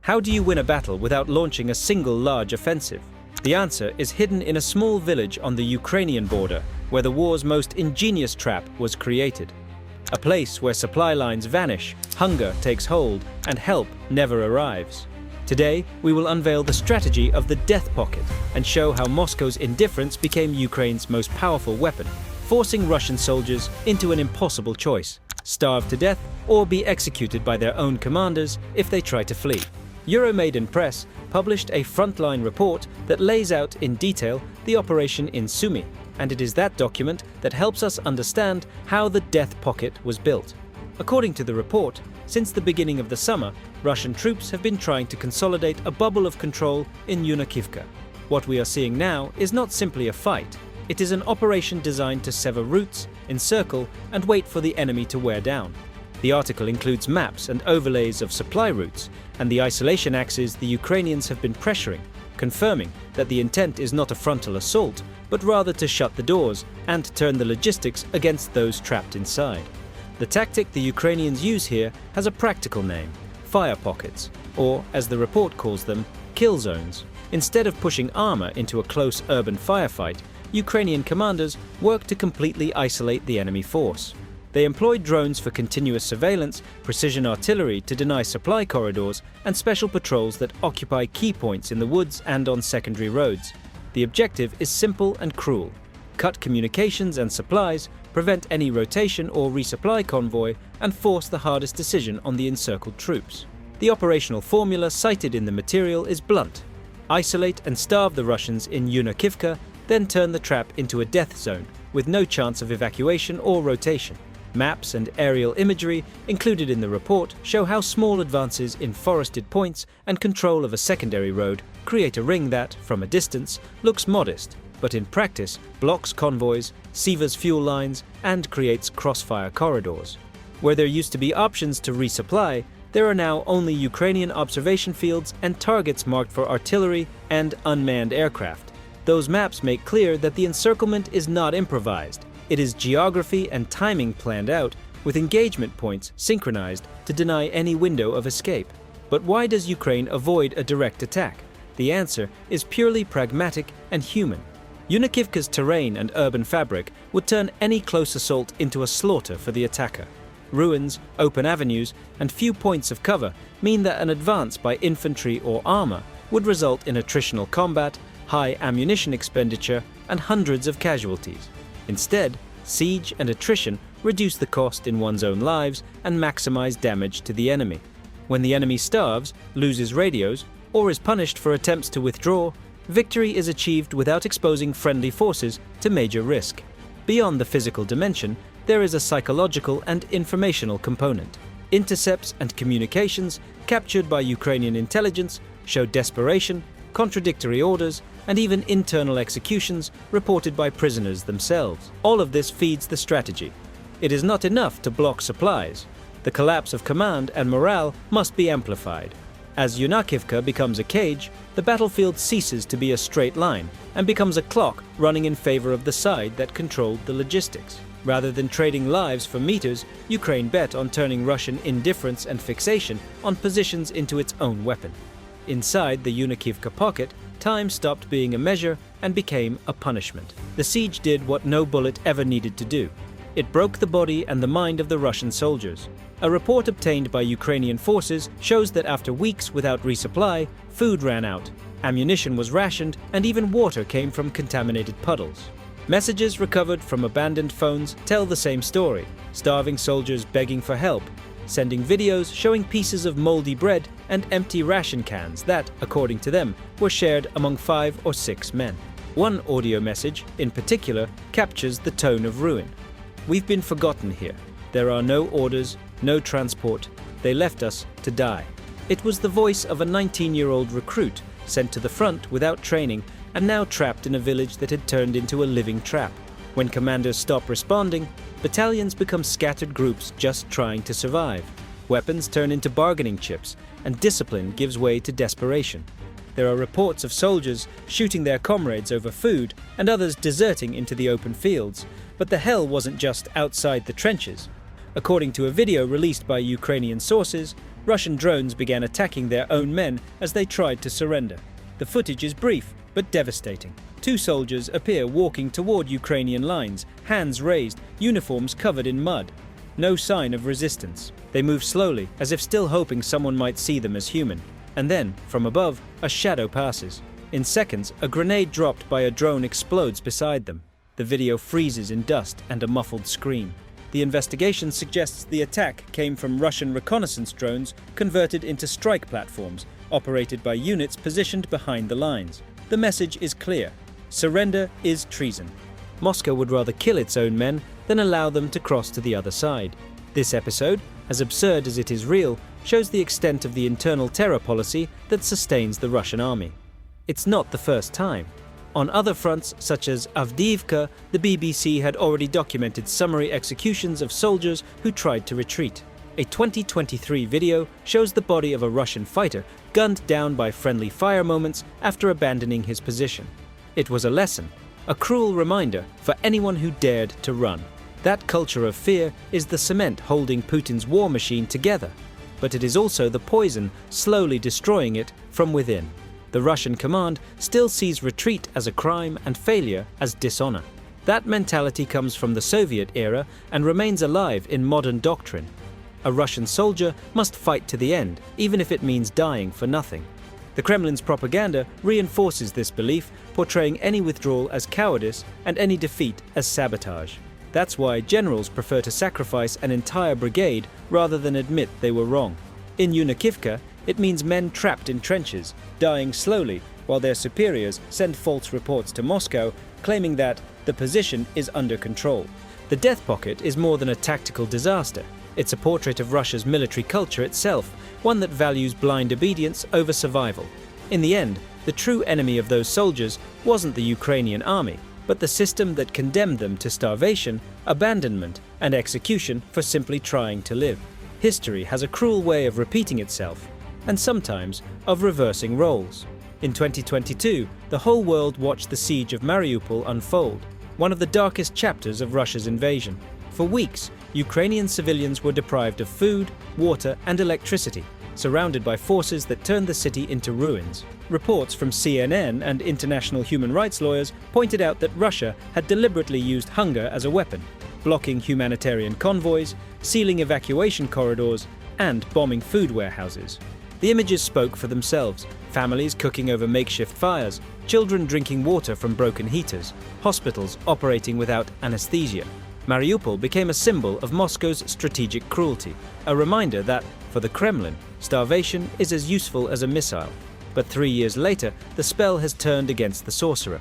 How do you win a battle without launching a single large offensive? The answer is hidden in a small village on the Ukrainian border, where the war's most ingenious trap was created. A place where supply lines vanish, hunger takes hold, and help never arrives. Today, we will unveil the strategy of the Death Pocket and show how Moscow's indifference became Ukraine's most powerful weapon, forcing Russian soldiers into an impossible choice: starve to death or be executed by their own commanders if they try to flee. Euromaidan Press published a frontline report that lays out in detail the operation in Sumy, and it is that document that helps us understand how the Death Pocket was built. According to the report, since the beginning of the summer, Russian troops have been trying to consolidate a bubble of control in Yunakivka. What we are seeing now is not simply a fight. It is an operation designed to sever routes, encircle, and wait for the enemy to wear down. The article includes maps and overlays of supply routes and the isolation axes the Ukrainians have been pressuring, confirming that the intent is not a frontal assault, but rather to shut the doors and turn the logistics against those trapped inside. The tactic the Ukrainians use here has a practical name: fire pockets, or as the report calls them, kill zones. Instead of pushing armor into a close urban firefight, Ukrainian commanders work to completely isolate the enemy force. They employ drones for continuous surveillance, precision artillery to deny supply corridors, and special patrols that occupy key points in the woods and on secondary roads. The objective is simple and cruel: cut communications and supplies, prevent any rotation or resupply convoy, and force the hardest decision on the encircled troops. The operational formula cited in the material is blunt: isolate and starve the Russians in Yunakivka, then turn the trap into a death zone with no chance of evacuation or rotation. Maps and aerial imagery included in the report show how small advances in forested points and control of a secondary road create a ring that, from a distance, looks modest, but in practice blocks convoys, severs fuel lines, and creates crossfire corridors. Where there used to be options to resupply, there are now only Ukrainian observation fields and targets marked for artillery and unmanned aircraft. Those maps make clear that the encirclement is not improvised. It is geography and timing planned out, with engagement points synchronized to deny any window of escape. But why does Ukraine avoid a direct attack? The answer is purely pragmatic and human. Yunakivka's terrain and urban fabric would turn any close assault into a slaughter for the attacker. Ruins, open avenues, and few points of cover mean that an advance by infantry or armor would result in attritional combat, high ammunition expenditure, and hundreds of casualties. Instead, siege and attrition reduce the cost in one's own lives and maximize damage to the enemy. When the enemy starves, loses radios, or is punished for attempts to withdraw, victory is achieved without exposing friendly forces to major risk. Beyond the physical dimension, there is a psychological and informational component. Intercepts and communications captured by Ukrainian intelligence show desperation, contradictory orders, and even internal executions reported by prisoners themselves. All of this feeds the strategy. It is not enough to block supplies. The collapse of command and morale must be amplified. As Yunakivka becomes a cage, the battlefield ceases to be a straight line and becomes a clock running in favor of the side that controlled the logistics. Rather than trading lives for meters, Ukraine bet on turning Russian indifference and fixation on positions into its own weapon. Inside the Yunakivka pocket, time stopped being a measure and became a punishment. The siege did what no bullet ever needed to do. It broke the body and the mind of the Russian soldiers. A report obtained by Ukrainian forces shows that after weeks without resupply, food ran out, ammunition was rationed, and even water came from contaminated puddles. Messages recovered from abandoned phones tell the same story: starving soldiers begging for help, sending videos showing pieces of moldy bread and empty ration cans that, according to them, were shared among 5 or 6 men. One audio message, in particular, captures the tone of ruin. "We've been forgotten here. There are no orders, no transport. They left us to die." It was the voice of a 19-year-old recruit sent to the front without training and now trapped in a village that had turned into a living trap. When commanders stop responding, battalions become scattered groups just trying to survive. Weapons turn into bargaining chips, and discipline gives way to desperation. There are reports of soldiers shooting their comrades over food and others deserting into the open fields, but the hell wasn't just outside the trenches. According to a video released by Ukrainian sources, Russian drones began attacking their own men as they tried to surrender. The footage is brief, but devastating. 2 soldiers appear walking toward Ukrainian lines, hands raised, uniforms covered in mud. No sign of resistance. They move slowly, as if still hoping someone might see them as human. And then, from above, a shadow passes. In seconds, a grenade dropped by a drone explodes beside them. The video freezes in dust and a muffled scream. The investigation suggests the attack came from Russian reconnaissance drones converted into strike platforms, operated by units positioned behind the lines. The message is clear: surrender is treason. Moscow would rather kill its own men than allow them to cross to the other side. This episode, as absurd as it is real, shows the extent of the internal terror policy that sustains the Russian army. It's not the first time. On other fronts, such as Avdiivka, the BBC had already documented summary executions of soldiers who tried to retreat. A 2023 video shows the body of a Russian fighter gunned down by friendly fire moments after abandoning his position. It was a lesson, a cruel reminder for anyone who dared to run. That culture of fear is the cement holding Putin's war machine together, but it is also the poison slowly destroying it from within. The Russian command still sees retreat as a crime and failure as dishonor. That mentality comes from the Soviet era and remains alive in modern doctrine. A Russian soldier must fight to the end, even if it means dying for nothing. The Kremlin's propaganda reinforces this belief, portraying any withdrawal as cowardice and any defeat as sabotage. That's why generals prefer to sacrifice an entire brigade rather than admit they were wrong. In Yunakivka, it means men trapped in trenches, dying slowly, while their superiors send false reports to Moscow, claiming that the position is under control. The Death Pocket is more than a tactical disaster. It's a portrait of Russia's military culture itself, one that values blind obedience over survival. In the end, the true enemy of those soldiers wasn't the Ukrainian army, but the system that condemned them to starvation, abandonment, and execution for simply trying to live. History has a cruel way of repeating itself, and sometimes of reversing roles. In 2022, the whole world watched the siege of Mariupol unfold, one of the darkest chapters of Russia's invasion. For weeks, Ukrainian civilians were deprived of food, water, and electricity, surrounded by forces that turned the city into ruins. Reports from CNN and international human rights lawyers pointed out that Russia had deliberately used hunger as a weapon, blocking humanitarian convoys, sealing evacuation corridors, and bombing food warehouses. The images spoke for themselves: families cooking over makeshift fires, children drinking water from broken heaters, hospitals operating without anesthesia. Mariupol became a symbol of Moscow's strategic cruelty, a reminder that, for the Kremlin, starvation is as useful as a missile. But 3 years later, the spell has turned against the sorcerer.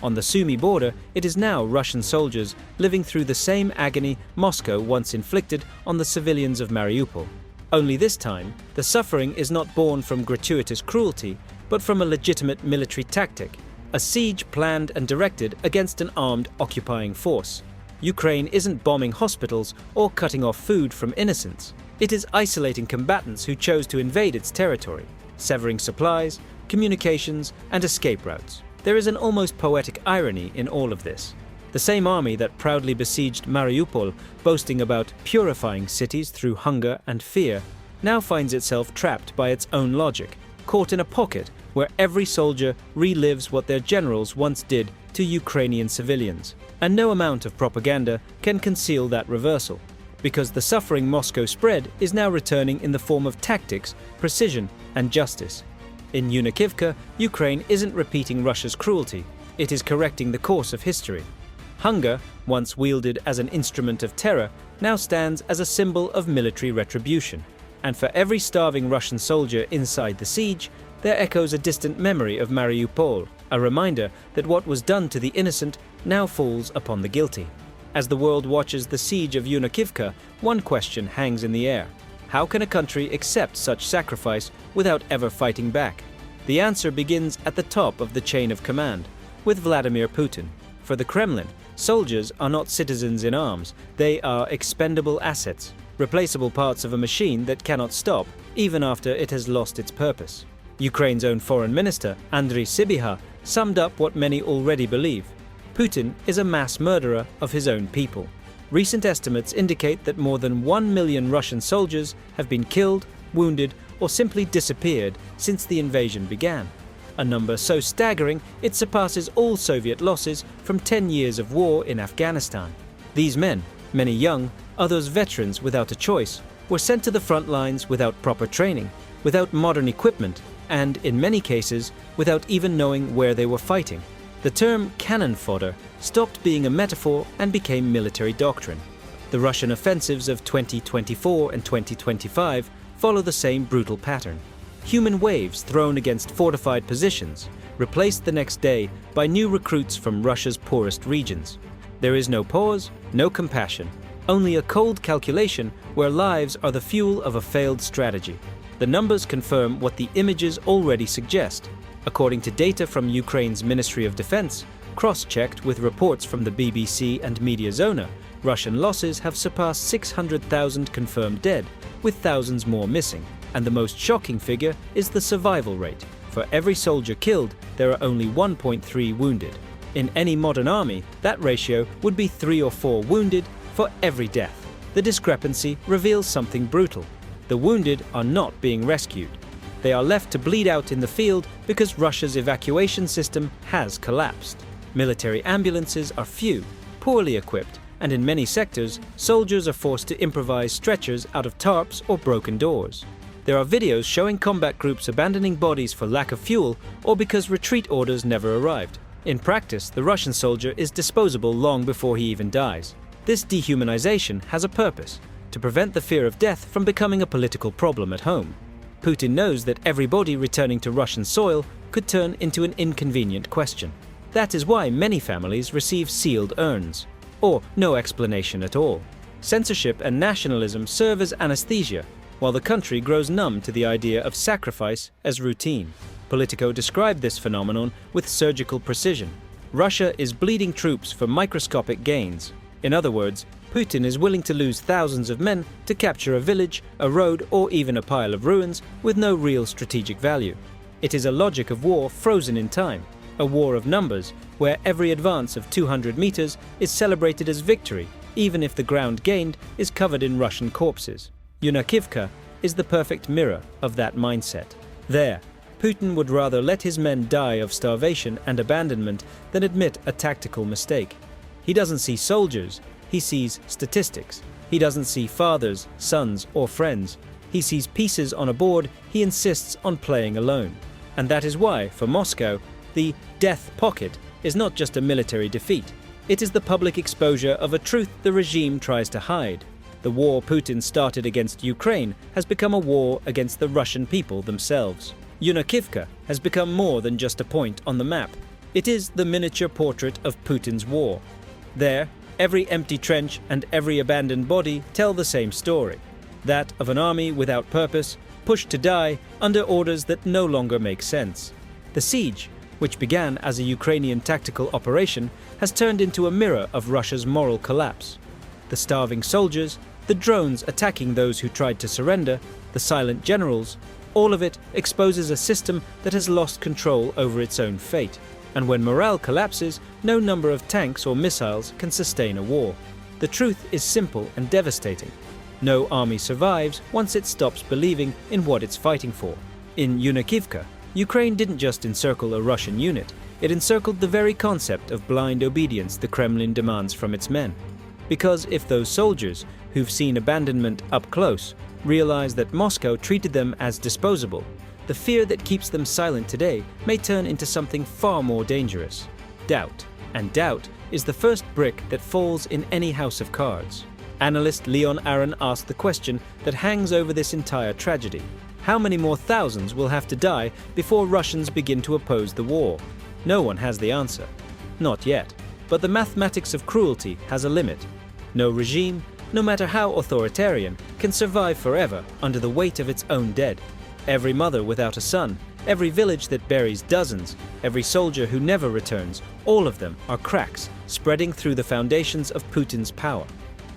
On the Sumy border, it is now Russian soldiers living through the same agony Moscow once inflicted on the civilians of Mariupol. Only this time, the suffering is not born from gratuitous cruelty, but from a legitimate military tactic, a siege planned and directed against an armed occupying force. Ukraine isn't bombing hospitals or cutting off food from innocents. It is isolating combatants who chose to invade its territory, severing supplies, communications, and escape routes. There is an almost poetic irony in all of this. The same army that proudly besieged Mariupol, boasting about purifying cities through hunger and fear, now finds itself trapped by its own logic, caught in a pocket where every soldier relives what their generals once did to Ukrainian civilians. And no amount of propaganda can conceal that reversal, because the suffering Moscow spread is now returning in the form of tactics, precision, and justice. In Yunakivka, Ukraine isn't repeating Russia's cruelty, it is correcting the course of history. Hunger, once wielded as an instrument of terror, now stands as a symbol of military retribution. And for every starving Russian soldier inside the siege, there echoes a distant memory of Mariupol, a reminder that what was done to the innocent now falls upon the guilty. As the world watches the siege of Yunakivka, one question hangs in the air. How can a country accept such sacrifice without ever fighting back? The answer begins at the top of the chain of command, with Vladimir Putin. For the Kremlin, soldiers are not citizens in arms, they are expendable assets, replaceable parts of a machine that cannot stop, even after it has lost its purpose. Ukraine's own foreign minister, Andriy Sybiha, summed up what many already believe. Putin is a mass murderer of his own people. Recent estimates indicate that more than 1 million Russian soldiers have been killed, wounded, or simply disappeared since the invasion began. A number so staggering it surpasses all Soviet losses from 10 years of war in Afghanistan. These men, many young, others veterans without a choice, were sent to the front lines without proper training, without modern equipment, and, in many cases, without even knowing where they were fighting. The term cannon fodder stopped being a metaphor and became military doctrine. The Russian offensives of 2024 and 2025 follow the same brutal pattern. Human waves thrown against fortified positions, replaced the next day by new recruits from Russia's poorest regions. There is no pause, no compassion, only a cold calculation where lives are the fuel of a failed strategy. The numbers confirm what the images already suggest. According to data from Ukraine's Ministry of Defense, cross-checked with reports from the BBC and Mediazona, Russian losses have surpassed 600,000 confirmed dead, with thousands more missing. And the most shocking figure is the survival rate. For every soldier killed, there are only 1.3 wounded. In any modern army, that ratio would be 3 or 4 wounded for every death. The discrepancy reveals something brutal. The wounded are not being rescued. They are left to bleed out in the field because Russia's evacuation system has collapsed. Military ambulances are few, poorly equipped, and in many sectors, soldiers are forced to improvise stretchers out of tarps or broken doors. There are videos showing combat groups abandoning bodies for lack of fuel or because retreat orders never arrived. In practice, the Russian soldier is disposable long before he even dies. This dehumanization has a purpose: to prevent the fear of death from becoming a political problem at home. Putin knows that every body returning to Russian soil could turn into an inconvenient question. That is why many families receive sealed urns, or no explanation at all. Censorship and nationalism serve as anesthesia, while the country grows numb to the idea of sacrifice as routine. Politico described this phenomenon with surgical precision. Russia is bleeding troops for microscopic gains. In other words, Putin is willing to lose thousands of men to capture a village, a road, or even a pile of ruins with no real strategic value. It is a logic of war frozen in time, a war of numbers where every advance of 200 meters is celebrated as victory, even if the ground gained is covered in Russian corpses. Yunakivka is the perfect mirror of that mindset. There, Putin would rather let his men die of starvation and abandonment than admit a tactical mistake. He doesn't see soldiers, he sees statistics. He doesn't see fathers, sons, or friends. He sees pieces on a board he insists on playing alone. And that is why, for Moscow, the Death Pocket is not just a military defeat. It is the public exposure of a truth the regime tries to hide. The war Putin started against Ukraine has become a war against the Russian people themselves. Yunakivka has become more than just a point on the map. It is the miniature portrait of Putin's war. There, every empty trench and every abandoned body tell the same story. That of an army without purpose, pushed to die under orders that no longer make sense. The siege, which began as a Ukrainian tactical operation, has turned into a mirror of Russia's moral collapse. The starving soldiers, the drones attacking those who tried to surrender, the silent generals, all of it exposes a system that has lost control over its own fate. And when morale collapses, no number of tanks or missiles can sustain a war. The truth is simple and devastating. No army survives once it stops believing in what it's fighting for. In Yunakivka, Ukraine didn't just encircle a Russian unit, it encircled the very concept of blind obedience the Kremlin demands from its men. Because if those soldiers, who've seen abandonment up close, realize that Moscow treated them as disposable, the fear that keeps them silent today may turn into something far more dangerous: doubt. And doubt is the first brick that falls in any house of cards. Analyst Leon Aron asked the question that hangs over this entire tragedy. How many more thousands will have to die before Russians begin to oppose the war? No one has the answer. Not yet. But the mathematics of cruelty has a limit. No regime, no matter how authoritarian, can survive forever under the weight of its own dead. Every mother without a son, every village that buries dozens, every soldier who never returns, all of them are cracks spreading through the foundations of Putin's power.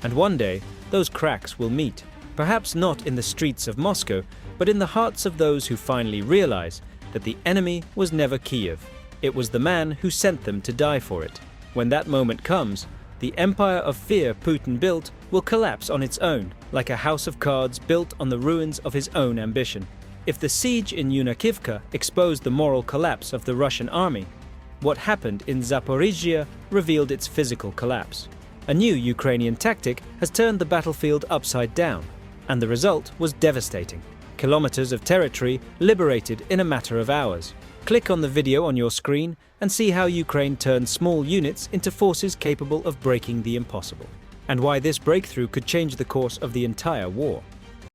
And one day, those cracks will meet, perhaps not in the streets of Moscow, but in the hearts of those who finally realize that the enemy was never Kiev. It was the man who sent them to die for it. When that moment comes, The empire of fear Putin built will collapse on its own, like a house of cards built on the ruins of his own ambition. If the siege in Yunakivka exposed the moral collapse of the Russian army, what happened in Zaporizhzhia revealed its physical collapse. A new Ukrainian tactic has turned the battlefield upside down, and the result was devastating. Kilometers of territory liberated in a matter of hours. Click on the video on your screen and see how Ukraine turned small units into forces capable of breaking the impossible, and why this breakthrough could change the course of the entire war.